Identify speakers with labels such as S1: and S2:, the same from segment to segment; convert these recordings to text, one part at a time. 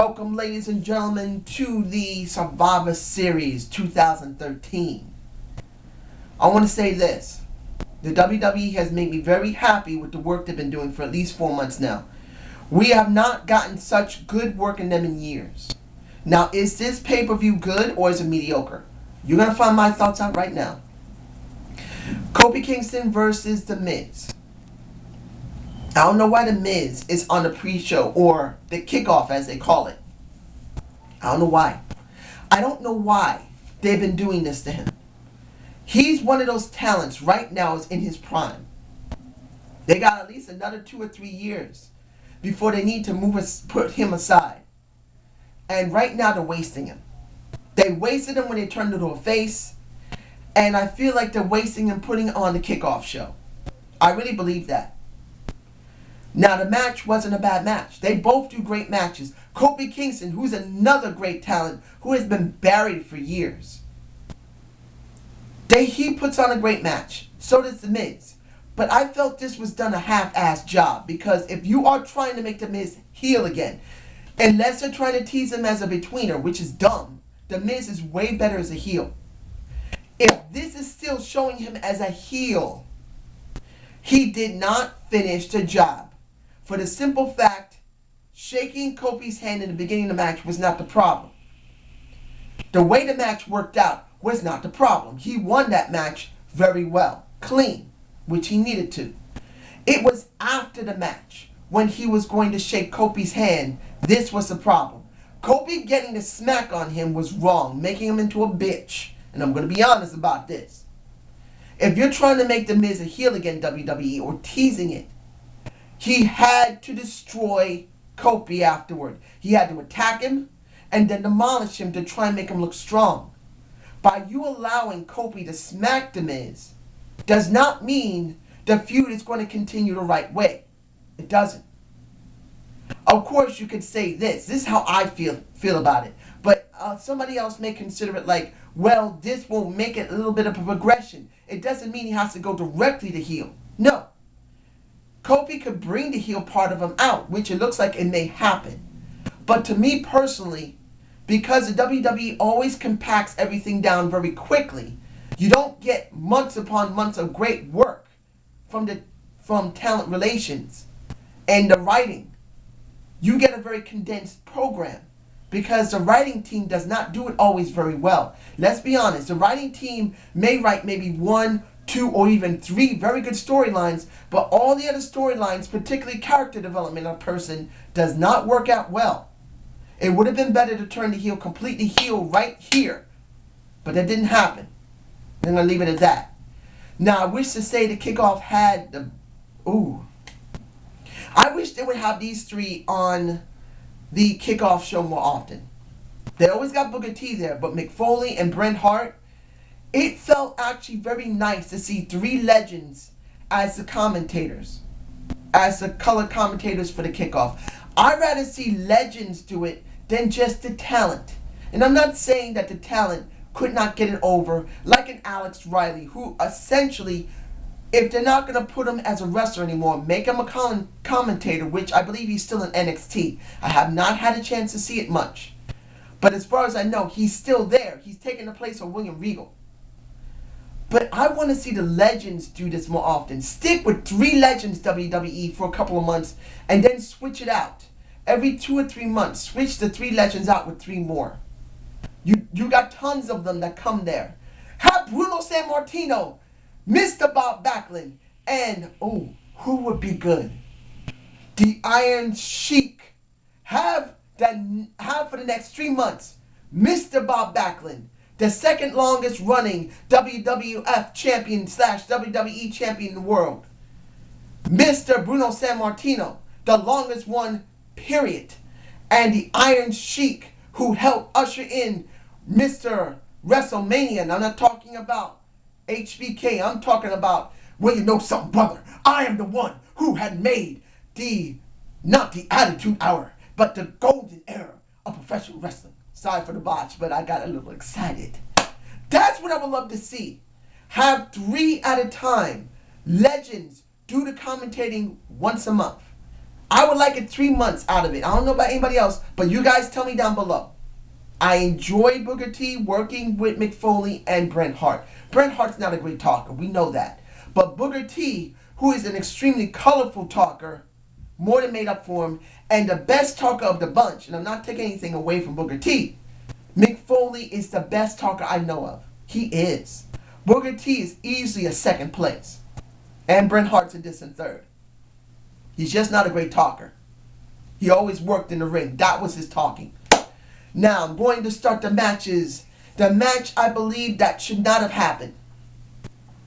S1: Welcome, ladies and gentlemen, to the Survivor Series 2013. I want to say this. The WWE has made me very happy with the work they've been doing for at least 4 months now. We have not gotten such good work in them in years. Now, is this pay-per-view good or is it mediocre? You're going to find my thoughts out right now. Kofi Kingston versus The Miz. I don't know why The Miz is on the pre-show, or the kickoff as they call it. I don't know why. I don't know why they've been doing this to him. He's one of those talents right now is in his prime. They got at least another 2 or 3 years before they need to put him aside. And right now they're wasting him. They wasted him when they turned into a face. And I feel like they're wasting him putting on the kickoff show. I really believe that. Now, the match wasn't a bad match. They both do great matches. Kofi Kingston, who's another great talent, who has been buried for years. He puts on a great match. So does The Miz. But I felt this was done a half-assed job. Because if you are trying to make The Miz heel again, unless they're trying to tease him as a betweener, which is dumb, The Miz is way better as a heel. If this is still showing him as a heel, he did not finish the job. For the simple fact, shaking Kofi's hand in the beginning of the match was not the problem. The way the match worked out was not the problem. He won that match very well, clean, which he needed to. It was after the match, when he was going to shake Kofi's hand, this was the problem. Kofi getting the smack on him was wrong, making him into a bitch. And I'm going to be honest about this. If you're trying to make The Miz a heel again, WWE, or teasing it, he had to destroy Kofi afterward. He had to attack him and then demolish him to try and make him look strong. By you allowing Kofi to smack The Miz does not mean the feud is going to continue the right way. It doesn't. Of course, you could say this. This is how I feel about it. But somebody else may consider it like, well, this will make it a little bit of a progression. It doesn't mean he has to go directly to heel. No. Kofi could bring the heel part of him out, which it looks like it may happen. But to me personally, because the WWE always compacts everything down very quickly, you don't get months upon months of great work from talent relations and the writing. You get a very condensed program because the writing team does not do it always very well. Let's be honest, the writing team may write maybe 1, 2, or even 3 very good storylines, but all the other storylines, particularly character development of a person, does not work out well. It would have been better to turn the heel completely heel right here, but that didn't happen. I'm going to leave it at that. Now, I wish to say the kickoff had the... I wish they would have these 3 on the kickoff show more often. They always got Booker T there, but McFoley and Bret Hart, it felt actually very nice to see 3 legends as the commentators, as the color commentators for the kickoff. I'd rather see legends do it than just the talent. And I'm not saying that the talent could not get it over, like an Alex Riley, who essentially, if they're not going to put him as a wrestler anymore, make him a commentator, which I believe he's still in NXT. I have not had a chance to see it much. But as far as I know, he's still there. He's taking the place of William Regal. But I want to see the legends do this more often. Stick with 3 legends, WWE, for a couple of months, and then switch it out. Every 2 or 3 months, switch the 3 legends out with 3 more. You got tons of them that come there. Have Bruno Sammartino, Mr. Bob Backlund, and, who would be good? The Iron Sheik. Have for the next 3 months, Mr. Bob Backlund, the second longest running WWF champion / WWE champion in the world. Mr. Bruno Sammartino, the longest one, period. And the Iron Sheik, who helped usher in Mr. WrestleMania. And I'm not talking about HBK. I'm talking about, well, you know something, brother. I am the one who had made not the Attitude Hour, but the golden era of professional wrestling. Sorry for the botch, but I got a little excited. That's what I would love to see. Have 3 at a time. Legends do the commentating once a month. I would like it 3 months out of it. I don't know about anybody else, but you guys tell me down below. I enjoy Booker T working with Mick Foley and Bret Hart. Bret Hart's not a great talker. We know that. But Booker T, who is an extremely colorful talker, more than made up for him, and the best talker of the bunch, and I'm not taking anything away from Booker T, Mick Foley is the best talker I know of. He is. Booker T is easily a second place. And Bret Hart's a distant third. He's just not a great talker. He always worked in the ring. That was his talking. Now, I'm going to start the matches. The match, I believe, that should not have happened.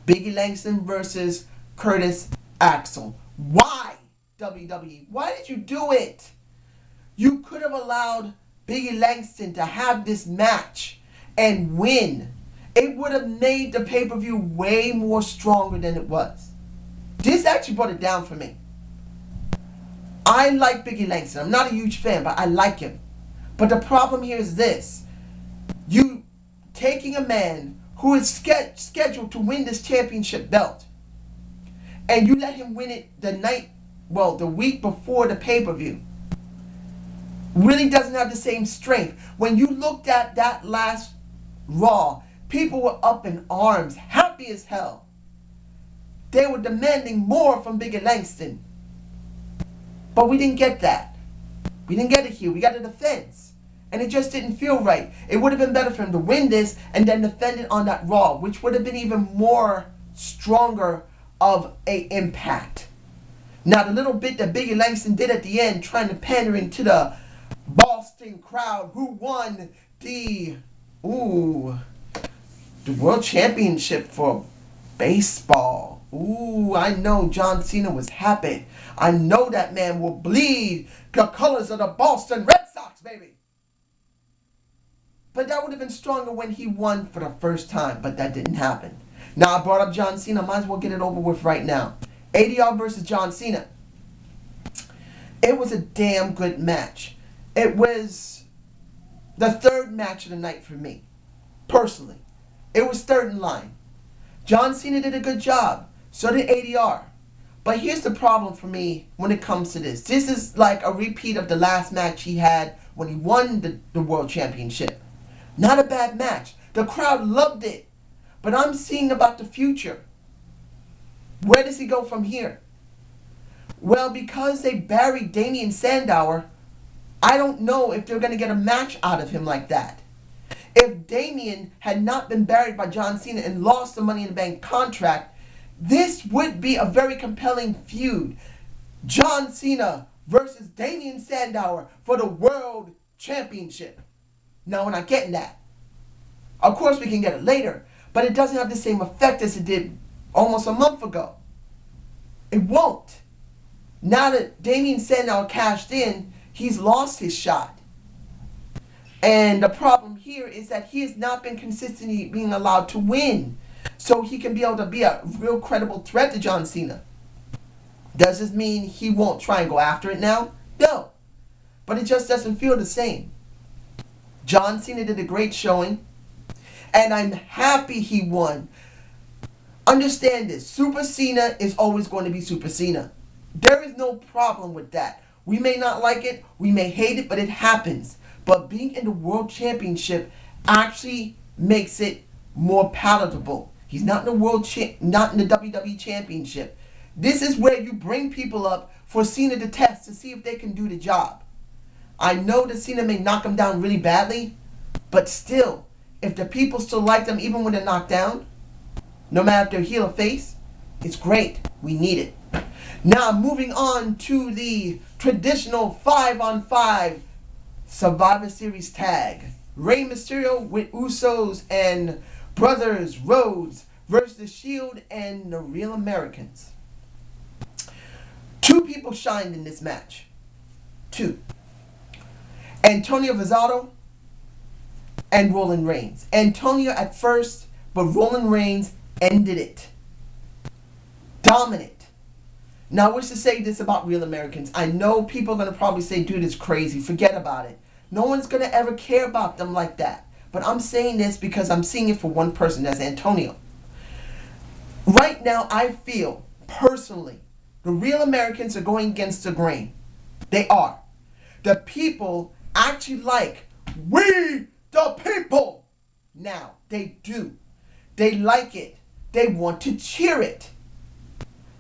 S1: Biggie Langston versus Curtis Axel. Why, WWE? Why did you do it? You could have allowed Biggie Langston to have this match and win. It would have made the pay-per-view way more stronger than it was. This actually brought it down for me. I like Biggie Langston. I'm not a huge fan, but I like him. But the problem here is this. You taking a man who is scheduled to win this championship belt, and you let him win it the week before the pay-per-view, really doesn't have the same strength. When you looked at that last Raw, people were up in arms, happy as hell. They were demanding more from Biggie Langston. But we didn't get that. We didn't get it here. We got a defense. And it just didn't feel right. It would have been better for him to win this and then defend it on that Raw, which would have been even more stronger of a impact. Now, the little bit that Biggie Langston did at the end, trying to pander into the Boston crowd, who won the World Championship for baseball. Ooh, I know John Cena was happy. I know that man will bleed the colors of the Boston Red Sox, baby. But that would have been stronger when he won for the first time, but that didn't happen. Now, I brought up John Cena. Might as well get it over with right now. ADR versus John Cena. It was a damn good match. It was the third match of the night for me, personally. It was third in line. John Cena did a good job. So did ADR. But here's the problem for me when it comes to this. This is like a repeat of the last match he had when he won the World Championship. Not a bad match. The crowd loved it. But I'm seeing about the future. Where does he go from here? Well, because they buried Damien Sandow, I don't know if they're going to get a match out of him like that. If Damien had not been buried by John Cena and lost the Money in the Bank contract, this would be a very compelling feud. John Cena versus Damien Sandow for the World Championship. No, we're not getting that. Of course, we can get it later, but it doesn't have the same effect as it did almost a month ago. It won't. Now that Damien Sandow cashed in, he's lost his shot. And the problem here is that he has not been consistently being allowed to win. So he can be able to be a real credible threat to John Cena. Does this mean he won't try and go after it now? No. But it just doesn't feel the same. John Cena did a great showing. And I'm happy he won. Understand this. Super Cena is always going to be Super Cena. There is no problem with that. We may not like it. We may hate it. But it happens. But being in the World Championship actually makes it more palatable. He's not in the not in the WWE Championship. This is where you bring people up for Cena to test to see if they can do the job. I know that Cena may knock him down really badly, but still, if the people still like them even when they're knocked down, no matter if they're heel or face, it's great. We need it. Now, moving on to the traditional 5-on-5 Survivor Series tag. Rey Mysterio with Usos and Brothers Rhodes versus The Shield and the Real Americans. Two people shined in this match. Two. Antonio Vazado and Roman Reigns. Antonio at first, but Roman Reigns ended it. Dominant. Now, I wish to say this about Real Americans. I know people are going to probably say, dude, it's crazy. Forget about it. No one's going to ever care about them like that. But I'm saying this because I'm seeing it for one person. That's Antonio. Right now, I feel, personally, the Real Americans are going against the grain. They are. The people actually like "We the People" now. They do. They like it. They want to cheer it.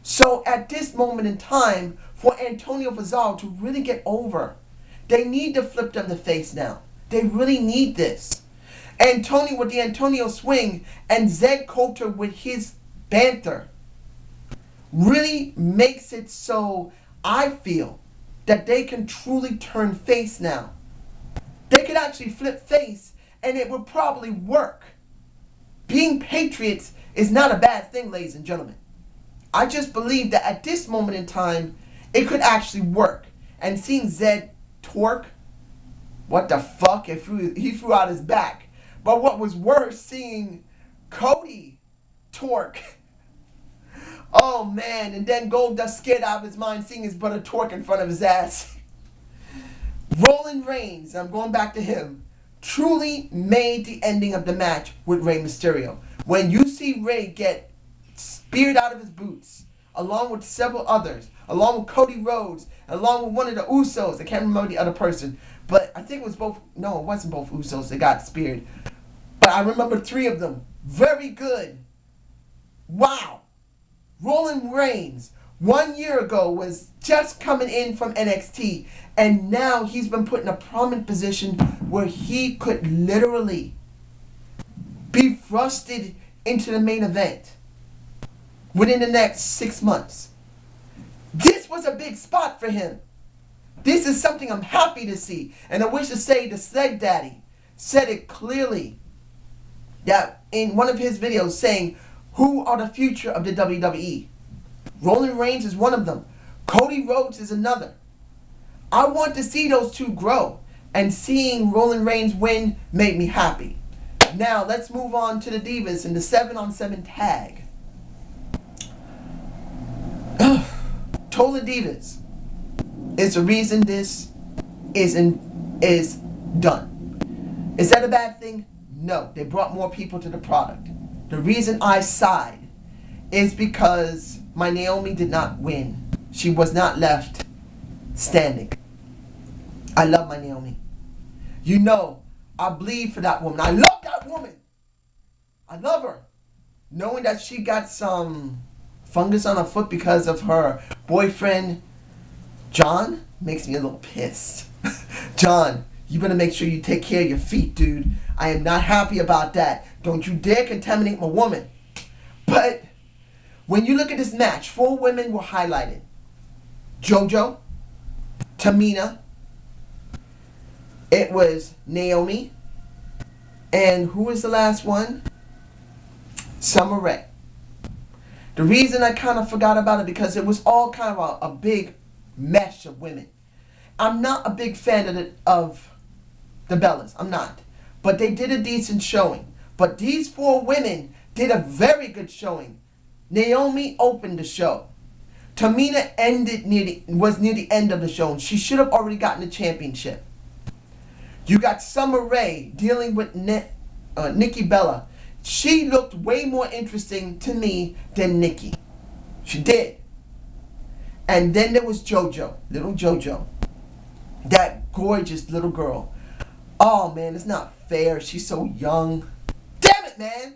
S1: So at this moment in time, for Antonio Cesaro to really get over, they need to flip them the face now. They really need this. Antonio with the Antonio swing and Zed Coulter with his banter really makes it so I feel that they can truly turn face now. They could actually flip face and it would probably work. Being patriots is not a bad thing, ladies and gentlemen. I just believe that at this moment in time, it could actually work. And seeing Zed twerk, what the fuck? He threw out his back. But what was worse, seeing Cody twerk. Oh man, and then Goldust scared out of his mind seeing his brother twerk in front of his ass. Roman Reigns, I'm going back to him, truly made the ending of the match with Rey Mysterio. When you see Rey get speared out of his boots, along with several others, along with Cody Rhodes, along with one of the Usos, I can't remember the other person, but I think it was both, no, it wasn't both Usos that got speared. But I remember 3 of them. Very good. Wow. Roman Reigns, 1 year ago, was just coming in from NXT, and now he's been put in a prominent position where he could literally be thrusted into the main event within the next 6 months. This was a big spot for him. This is something I'm happy to see, and I wish to say the Sled Daddy said it clearly that in one of his videos saying, who are the future of the WWE? Roman Reigns is one of them. Cody Rhodes is another. I want to see those two grow. And seeing Roman Reigns win made me happy. Now, let's move on to the Divas in the 7-on-7 tag. Total Divas is the reason this is done. Is that a bad thing? No. They brought more people to the product. The reason I sighed is because my Naomi did not win. She was not left standing. I love my Naomi. You know, I bleed for that woman. I love that woman. I love her. Knowing that she got some fungus on her foot because of her boyfriend, John, makes me a little pissed. John, you better make sure you take care of your feet, dude. I am not happy about that. Don't you dare contaminate my woman. But when you look at this match, 4 women were highlighted. JoJo, Tamina, it was Naomi, and who was the last one? Summer Rae. The reason I kind of forgot about it because it was all kind of a big mesh of women. I'm not a big fan of the Bellas. I'm not. But they did a decent showing. But these 4 women did a very good showing. Naomi opened the show. Tamina was near the end of the show. She should have already gotten the championship. You got Summer Rae dealing with Nikki Bella. She looked way more interesting to me than Nikki. She did. And then there was JoJo, little JoJo. That gorgeous little girl. Oh man, it's not fair. She's so young. Damn it, man.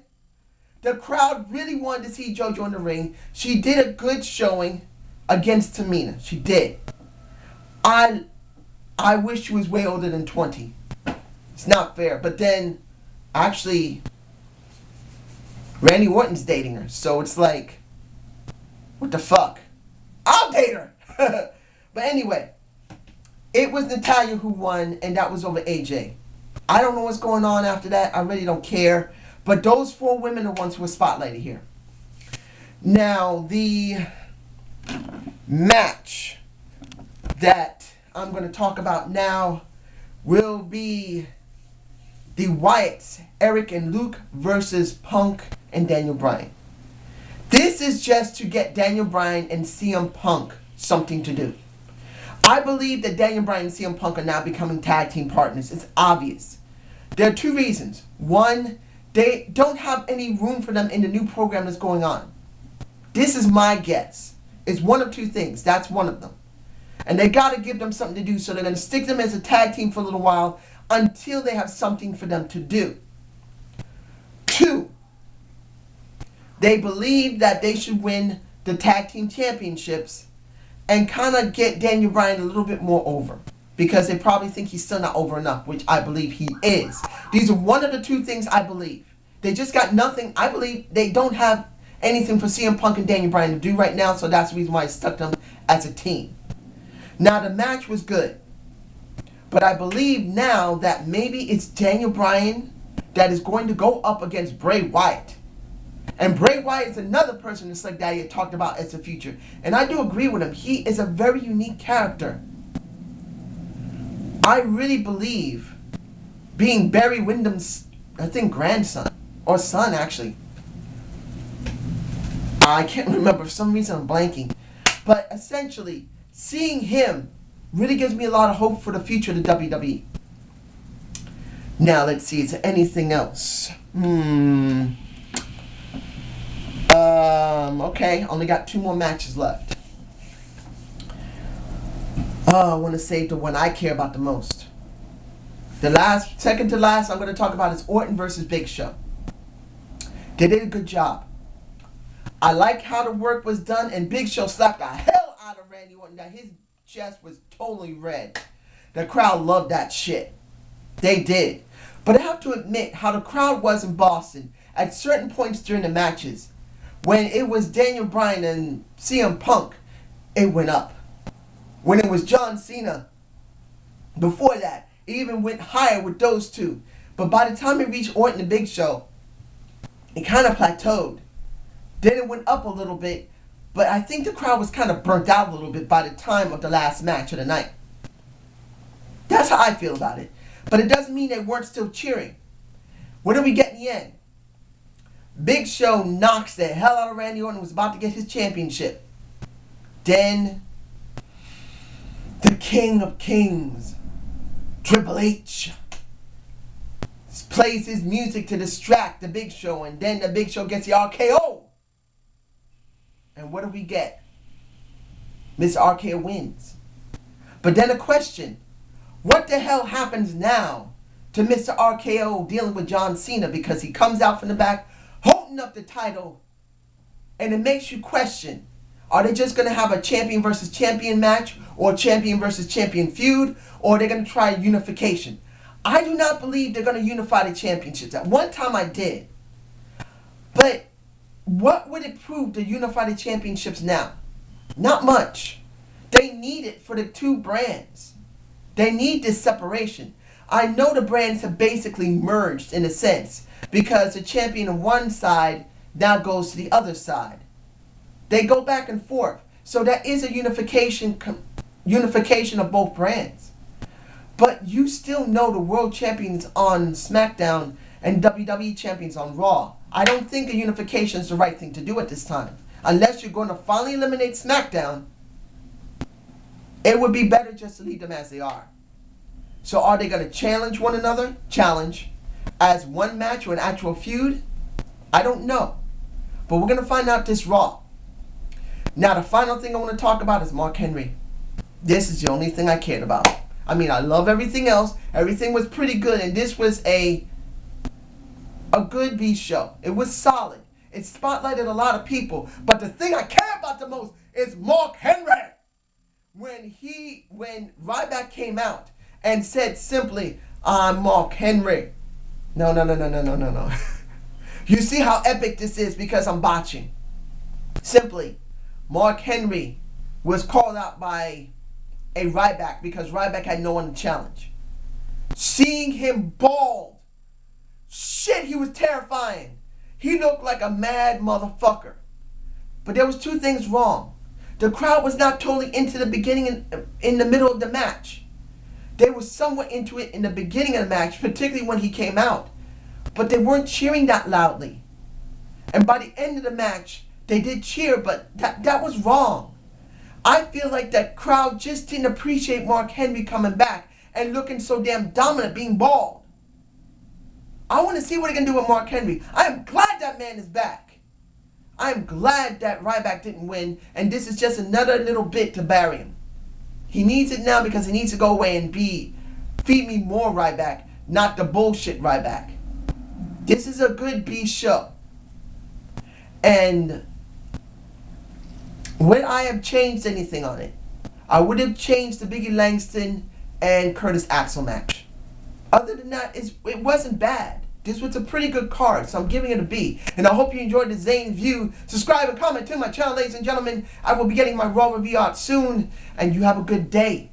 S1: The crowd really wanted to see JoJo in the ring. She did a good showing against Tamina. She did. I wish she was way older than 20. It's not fair. But then, actually, Randy Orton's dating her. So it's like, what the fuck? I'll date her. But anyway, it was Natalya who won, and that was over AJ. I don't know what's going on after that. I really don't care. But those 4 women are ones who were spotlighted here. Now, the match that I'm going to talk about now will be the Wyatts, Eric and Luke versus Punk and Daniel Bryan. This is just to get Daniel Bryan and CM Punk something to do. I believe that Daniel Bryan and CM Punk are now becoming tag team partners. It's obvious. There are 2 reasons. One, they don't have any room for them in the new program that's going on. This is my guess. It's one of 2 things. That's one of them. And they got to give them something to do. So they're going to stick them as a tag team for a little while until they have something for them to do. 2, they believe that they should win the tag team championships and kind of get Daniel Bryan a little bit more over. Because they probably think he's still not over enough, which I believe he is. These are one of the 2 things I believe. They just got nothing. I believe they don't have anything for CM Punk and Daniel Bryan to do right now, so that's the reason why I stuck them as a team. Now, the match was good. But I believe now that maybe it's Daniel Bryan that is going to go up against Bray Wyatt. And Bray Wyatt is another person just like Daddy had talked about as the future. And I do agree with him. He is a very unique character. I really believe being Barry Windham's, I think, grandson. Or son, actually. I can't remember. For some reason, I'm blanking. But essentially, seeing him really gives me a lot of hope for the future of the WWE. Now, let's see. Is there anything else? Okay. Only got 2 more matches left. I want to save the one I care about the most. Second to last, I'm going to talk about is Orton versus Big Show. They did a good job. I like how the work was done, and Big Show slapped the hell out of Randy Orton. Now, his chest was totally red. The crowd loved that shit. They did. But I have to admit how the crowd was in Boston at certain points during the matches. When it was Daniel Bryan and CM Punk, it went up. When it was John Cena, before that, it even went higher with those 2. But by the time it reached Orton and Big Show, it kind of plateaued. Then it went up a little bit, but I think the crowd was kind of burnt out a little bit by the time of the last match of the night. That's how I feel about it. But it doesn't mean they weren't still cheering. What do we get in the end? Big Show knocks the hell out of Randy Orton, was about to get his championship. Then, the King of Kings, Triple H, plays his music to distract the Big Show, and then the Big Show gets the RKO. And what do we get? Mr. RKO wins. But then a question. What the hell happens now to Mr. RKO dealing with John Cena? Because he comes out from the back holding up the title, and it makes you question, are they just going to have a champion versus champion match, or champion versus champion feud, or are they going to try unification? I do not believe they're going to unify the championships. At one time I did. But what would it prove to unify the championships now? Not much. They need it for the 2 brands. They need this separation. I know the brands have basically merged in a sense, because the champion on one side now goes to the other side. They go back and forth. So that is a unification of both brands. But you still know the world champions on SmackDown and WWE champions on Raw. I don't think a unification is the right thing to do at this time. Unless you're going to finally eliminate SmackDown, it would be better just to leave them as they are. So are they going to challenge one another? Challenge. As one match or an actual feud? I don't know. But we're going to find out this Raw. Now the final thing I want to talk about is Mark Henry. This is the only thing I cared about. I mean, I love everything else. Everything was pretty good, and this was a good B show. It was solid. It spotlighted a lot of people. But the thing I care about the most is Mark Henry. When Ryback came out and said simply, I'm Mark Henry. No. You see how epic this is because I'm botching. Simply, Mark Henry was called out by a Ryback because Ryback had no one to challenge. Seeing him bald, shit, he was terrifying. He looked like a mad motherfucker. But there was 2 things wrong. The crowd was not totally into the beginning and in the middle of the match. They were somewhat into it in the beginning of the match, particularly when he came out. But they weren't cheering that loudly. And by the end of the match, they did cheer, but that was wrong. I feel like that crowd just didn't appreciate Mark Henry coming back and looking so damn dominant, being bald. I want to see what they can do with Mark Henry. I am glad that man is back. I am glad that Ryback didn't win, and this is just another little bit to bury him. He needs it now because he needs to go away and feed me more Ryback, not the bullshit Ryback. This is a good B show. And would I have changed anything on it? I would have changed the Biggie Langston and Curtis Axel match. Other than that, it wasn't bad. This was a pretty good card, so I'm giving it a B. And I hope you enjoyed the Zane View. Subscribe and comment to my channel, ladies and gentlemen. I will be getting my Raw review out soon. And you have a good day.